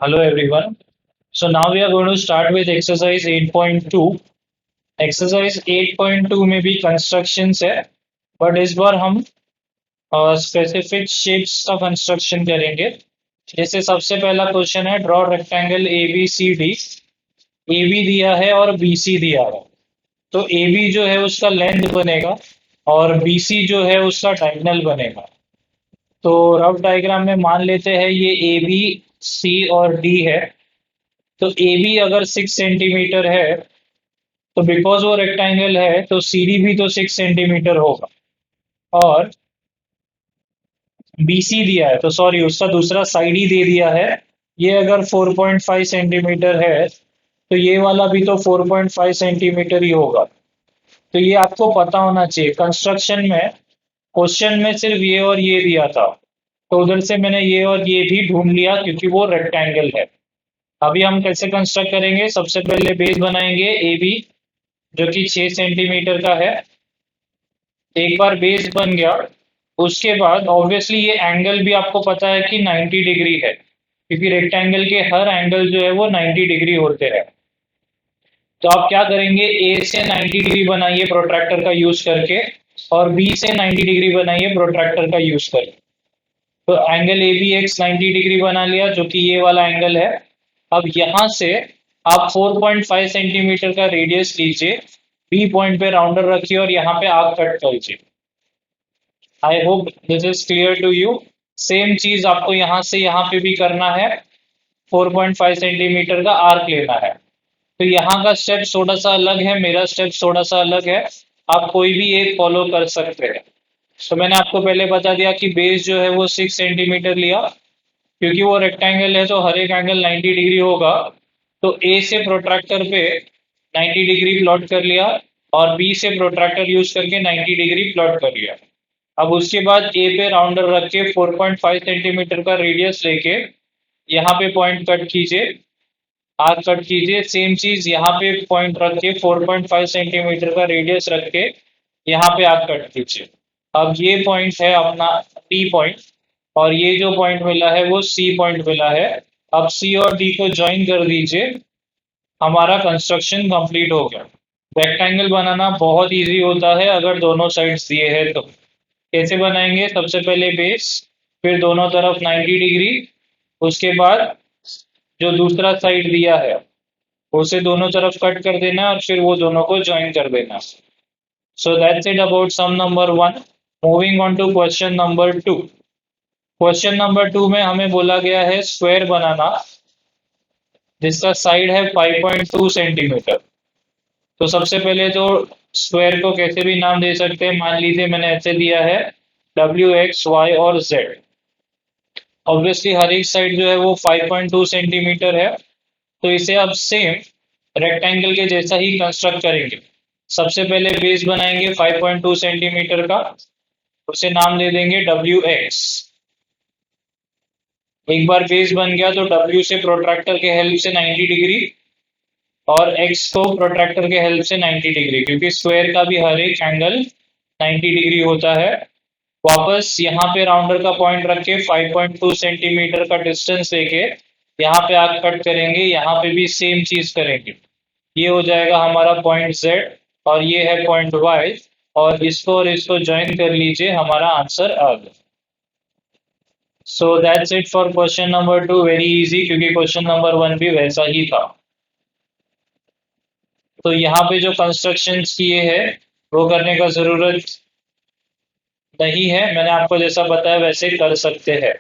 Hello everyone. So now we are going to start with exercise 8.2. Exercise 8.2 में भी constructions है, but इस बार हम स्पेसिफिक शेप्स का कंस्ट्रक्शन करेंगे। जैसे सबसे पहला क्वेश्चन है, draw rectangle A B C D. A B दिया है और बी सी दिया है। तो ए बी जो है उसका लेंथ बनेगा और बी सी जो है उसका डायगोनल बनेगा। तो रफ डायग्राम में मान लेते हैं ये ए बी सी और डी है। तो ए बी अगर 6 सेंटीमीटर है, तो बिकॉज वो रेक्टेंगल है तो सी डी भी तो 6 सेंटीमीटर होगा। और बी सी दिया है, तो सॉरी उसका दूसरा साइड ही दे दिया है। ये अगर 4.5 सेंटीमीटर है, तो ये वाला भी तो 4.5 सेंटीमीटर ही होगा। तो ये आपको पता होना चाहिए। कंस्ट्रक्शन में क्वेश्चन में सिर्फ ये और ये दिया था, तो उधर से मैंने ये और ये भी ढूंढ लिया क्योंकि वो रेक्टेंगल है। अभी हम कैसे कंस्ट्रक्ट करेंगे, सबसे पहले बेस बनाएंगे ए बी, जो कि 6 सेंटीमीटर का है। एक बार बेस बन गया, उसके बाद ऑब्वियसली ये एंगल भी आपको पता है कि 90 डिग्री है, क्योंकि रेक्टेंगल के हर एंगल जो है वो 90 डिग्री होते हैं। तो आप क्या करेंगे, ए से 90 डिग्री बनाइए प्रोट्रैक्टर का यूज करके, और बी से 90 डिग्री बनाइए प्रोट्रैक्टर का यूज करके। तो angle A B X 90 degree बना लिया, जो कि ये वाला एंगल है। अब यहाँ से आप 4.5 सेंटीमीटर का रेडियस लीजिए, बी पॉइंट पे राउंडर रखिए और यहाँ पे आर्क कट कीजिए। I hope this is clear to you. Same चीज आपको यहाँ से यहाँ पे भी करना है। 4.5 सेंटीमीटर का आर्क लेना है। तो यहाँ का स्टेप थोड़ा सा अलग है, मेरा स्टेप थोड़ा सा अलग है। आप कोई भी एक फॉलो कर सकते हैं। तो मैंने आपको पहले बता दिया कि बेस जो है वो 6 सेंटीमीटर लिया, क्योंकि वो रेक्टेंगल है तो हर एक एंगल 90 डिग्री होगा। तो ए से प्रोट्रैक्टर पे 90 डिग्री प्लॉट कर लिया, और बी से प्रोट्रैक्टर यूज करके 90 डिग्री प्लॉट कर लिया। अब उसके बाद ए पे राउंडर रख के 4.5 सेंटीमीटर का रेडियस लेके यहाँ पे पॉइंट कट कीजिए, आर्क कट कीजिए। सेम चीज यहाँ पे पॉइंट रख के 4.5 सेंटीमीटर का रेडियस रख के यहाँ पे आर्क कट कीजिए। अब ये पॉइंट है अपना डी पॉइंट, और ये जो पॉइंट मिला है वो सी पॉइंट मिला है। अब सी और डी को ज्वाइन कर दीजिए, हमारा कंस्ट्रक्शन कंप्लीट हो गया। रेक्टेंगल बनाना बहुत इजी होता है अगर दोनों साइड्स दिए हैं तो। कैसे बनाएंगे, सबसे पहले बेस, फिर दोनों तरफ 90 डिग्री, उसके बाद जो दूसरा साइड दिया है उसे दोनों तरफ कट कर देना और फिर वो दोनों को ज्वाइन कर देना। So that's it about sum number 1। Moving on to question number 2। Question number 2 में हमें बोला गया है स्क्वायर बनाना, जिसका साइड है 5.2 सेंटीमीटर। तो सबसे पहले तो स्क्वायर को कैसे भी नाम दे सकते हैं। मान लीजिए मैंने ऐसे दिया है डब्ल्यू एक्स वाई और जेड। ऑब्वियसली हर एक साइड जो है वो 5.2 सेंटीमीटर है। तो इसे अब सेम रेक्टेंगल के जैसा ही कंस्ट्रक्ट करेंगे। सबसे पहले बेस बनाएंगे 5.2 सेंटीमीटर का, उसे नाम दे देंगे डब्ल्यू एक्स। एक बार बेस बन गया तो डब्ल्यू से प्रोट्रैक्टर के हेल्प से 90 डिग्री, और एक्स को प्रोट्रैक्टर के हेल्प से 90 डिग्री, क्योंकि स्क्वायर का भी हर एक एंगल 90 डिग्री होता है। वापस यहाँ पे राउंडर का पॉइंट रख के 5.2 सेंटीमीटर का डिस्टेंस लेके यहाँ पे आर्क कट करेंगे, यहाँ पे भी सेम चीज करेंगे। ये हो जाएगा हमारा पॉइंट जेड, और ये है पॉइंट वाई, और इसको ज्वाइन कर लीजिए, हमारा आंसर आ गया। सो that's it for question number 2। Very easy, क्योंकि क्वेश्चन नंबर 1 भी वैसा ही था। तो यहाँ पे जो कंस्ट्रक्शंस किए हैं वो करने का जरूरत नहीं है, मैंने आपको जैसा बताया वैसे कर सकते हैं।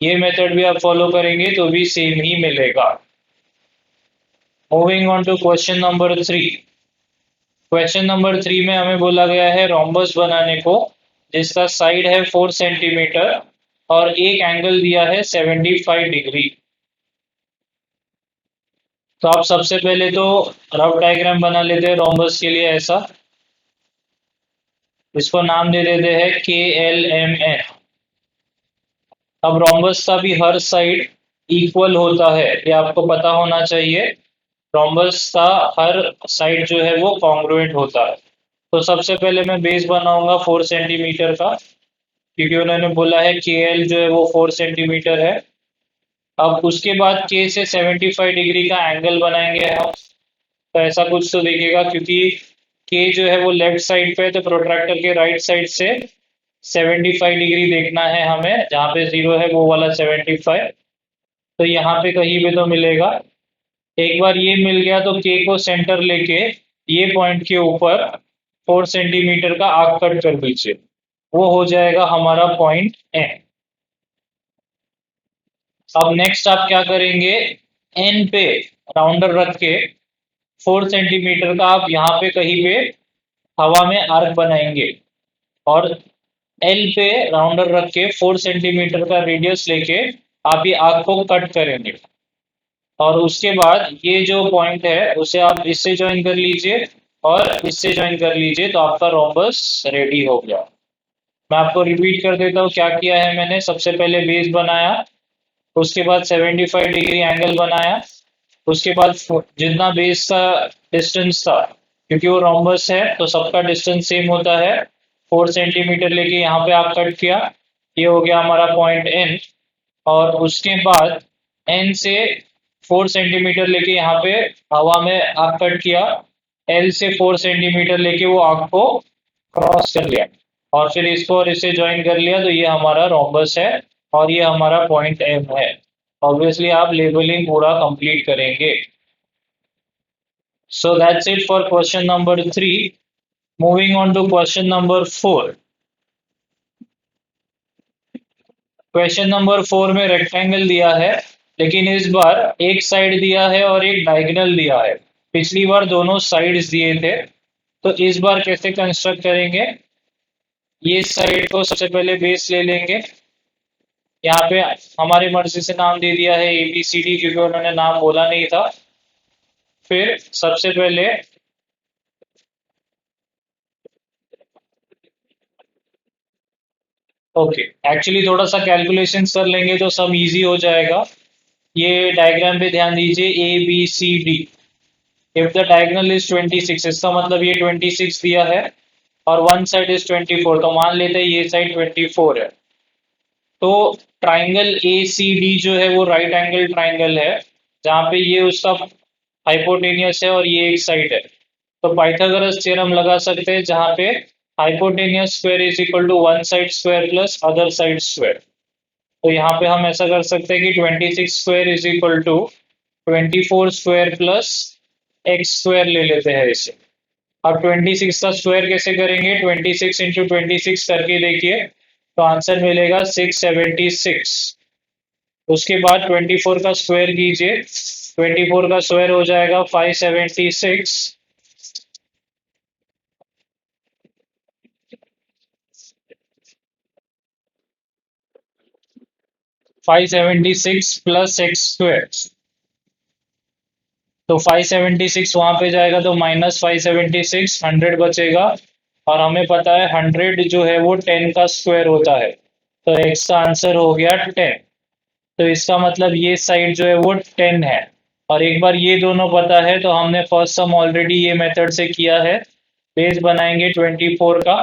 ये मेथड भी आप फॉलो करेंगे तो भी सेम ही मिलेगा। Moving on to question number 3। Question number 3 में हमें बोला गया है रोम्बस बनाने को, जिसका साइड है 4 सेंटीमीटर और एक एंगल दिया है 75 डिग्री। तो आप सबसे पहले तो रफ डायग्राम बना लेते हैं रोम्बस के लिए ऐसा। इसको नाम दे देते हैं के एल एम एन। अब रोम्बस का भी हर साइड इक्वल होता है, ये आपको पता होना चाहिए। रोम्बस का हर साइड जो है वो कॉन्ग्रुएंट होता है। तो सबसे पहले मैं बेस बनाऊंगा 4 सेंटीमीटर का, क्योंकि उन्होंने बोला है के एल जो है वो 4 सेंटीमीटर है। अब उसके बाद के से 75 डिग्री का एंगल बनाएंगे हम। तो ऐसा कुछ तो दिखेगा, क्योंकि के जो है वो लेफ्ट साइड पे है, तो प्रोट्रैक्टर के राइट साइड से 75 डिग्री देखना है हमें, जहाँ पे जीरो है वो वाला 75। तो यहाँ पे कहीं भी तो मिलेगा। एक बार ये मिल गया तो के को सेंटर लेके ये पॉइंट के ऊपर 4 सेंटीमीटर का आर्क कट कर दीजिए, वो हो जाएगा हमारा पॉइंट एन। अब नेक्स्ट आप क्या करेंगे, एन पे राउंडर रख के 4 सेंटीमीटर का आप यहाँ पे कहीं पे हवा में आर्क बनाएंगे, और एल पे राउंडर रख के 4 सेंटीमीटर का रेडियस लेके आप ये आर्क को कट करेंगे। और उसके बाद ये जो पॉइंट है उसे आप इससे ज्वाइन कर लीजिए और इससे ज्वाइन कर लीजिए, तो आपका रोम्बस रेडी हो गया। मैं आपको रिपीट कर देता हूँ क्या किया है मैंने। सबसे पहले बेस बनाया, उसके बाद 75 डिग्री एंगल बनाया, उसके बाद जितना बेस का डिस्टेंस था, क्योंकि वो रोम्बस है तो सबका डिस्टेंस सेम होता है, 4 सेंटीमीटर लेके यहाँ पे आप कट किया, ये हो गया हमारा पॉइंट एन। और उसके बाद एन से 4 सेंटीमीटर लेके यहाँ पे हवा में आग कट किया, एल से 4 सेंटीमीटर लेके वो आग को क्रॉस कर लिया, और फिर इसको और इसे ज्वाइन कर लिया, तो ये हमारा रोम्बस है और ये हमारा पॉइंट एम है। ऑब्वियसली आप लेबलिंग पूरा कंप्लीट करेंगे। So that's it for question number 3। Moving on to question number 4। Question number 4 में रेक्टेंगल दिया है, लेकिन इस बार एक साइड दिया है और एक डायगोनल दिया है। पिछली बार दोनों साइड्स दिए थे, तो इस बार कैसे कंस्ट्रक्ट करेंगे। ये साइड को सबसे पहले बेस ले लेंगे, यहाँ पे हमारी मर्जी से नाम दे दिया है ए बी सी डी, क्योंकि उन्होंने नाम बोला नहीं था। फिर सबसे पहले ओके, एक्चुअली थोड़ा सा कैलकुलेशन कर लेंगे तो सब इजी हो जाएगा। ये डायग्राम पे ध्यान दीजिए, A B C D. If the diagonal is 26, इसका मतलब ये 26 दिया है और वन साइड इज 24, तो मान लेते हैं ये साइड 24 है। तो ट्राइंगल ए सी डी जो है वो राइट एंगल ट्राइंगल है, जहाँ पे ये उसका हाइपोटेनियस है और ये एक साइड है। तो पाइथागोरस थ्योरम लगा सकते हैं, जहाँ पे hypotenuse square is equal to one side square plus other side square. तो यहाँ पे हम ऐसा कर सकते हैं कि 26 square is equal to 24 square plus X square ले लेते हैं इसे। अब 26 का स्क्वायर कैसे करेंगे, 26 इंटू 26 करके देखिए, तो आंसर मिलेगा 676। उसके बाद 24 का स्क्वायर कीजिए, 24 का स्क्वायर हो जाएगा 576। 576 प्लस एक्स स्क्वायर, तो 576 वहां पे जाएगा तो -576, 100 बचेगा। और हमें पता है 100 जो है वो 10 का स्क्वायर होता है, तो एक्स का आंसर हो गया 10। तो इसका मतलब ये साइड जो है वो 10 है। और एक बार ये दोनों पता है तो हमने फर्स्ट सम ऑलरेडी ये मेथड से किया है। बेस बनाएंगे 24 का।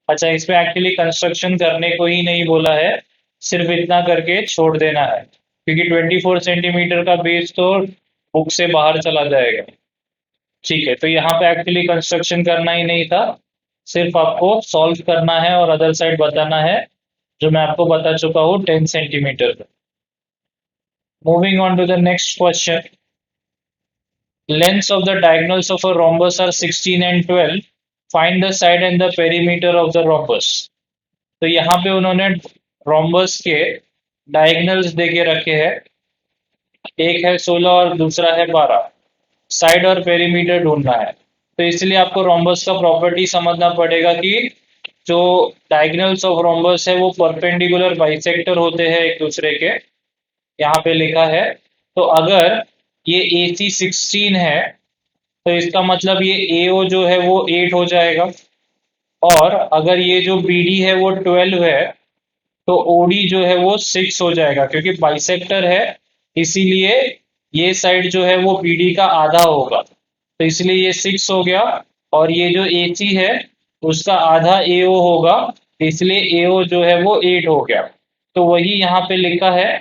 अच्छा, इसमें एक्चुअली कंस्ट्रक्शन करने को ही नहीं बोला है, सिर्फ इतना करके छोड़ देना है, क्योंकि 24 सेंटीमीटर का बेस तो बुक से बाहर चला जाएगा। ठीक है, तो यहाँ पे एक्चुअली कंस्ट्रक्शन करना ही नहीं था, सिर्फ आपको सॉल्व करना है और अदर साइड बताना है, जो मैं आपको बता चुका हूँ 10 सेंटीमीटर का। Moving on to the next question. Lengths of the diagonals of a rhombus are 16 and 12. Find the side and the perimeter of the rhombus. तो यहाँ पे उन्होंने रोम्बस के डायगोनल्स दे के रखे हैं, एक है 16 और दूसरा है 12। साइड और पेरीमीटर ढूंढना है, तो इसलिए आपको रोम्बस का प्रॉपर्टी समझना पड़ेगा कि जो डायगोनल्स ऑफ रोम्बस है वो परपेंडिकुलर बाइसेक्टर होते हैं एक दूसरे के, यहाँ पे लिखा है। तो अगर ये ए सी 16 है, तो इसका मतलब ये ए ओ जो है वो 8 हो जाएगा, और अगर ये जो बी डी है वो 12 है, तो ओडी जो है वो 6 हो जाएगा, क्योंकि बाइसेक्टर है, इसीलिए ये साइड जो है वो बीडी का आधा होगा, तो इसलिए ये 6 हो गया। और ये जो ए सी है उसका आधा एओ होगा, इसलिए एओ जो है वो 8 हो गया। तो वही यहाँ पे लिखा है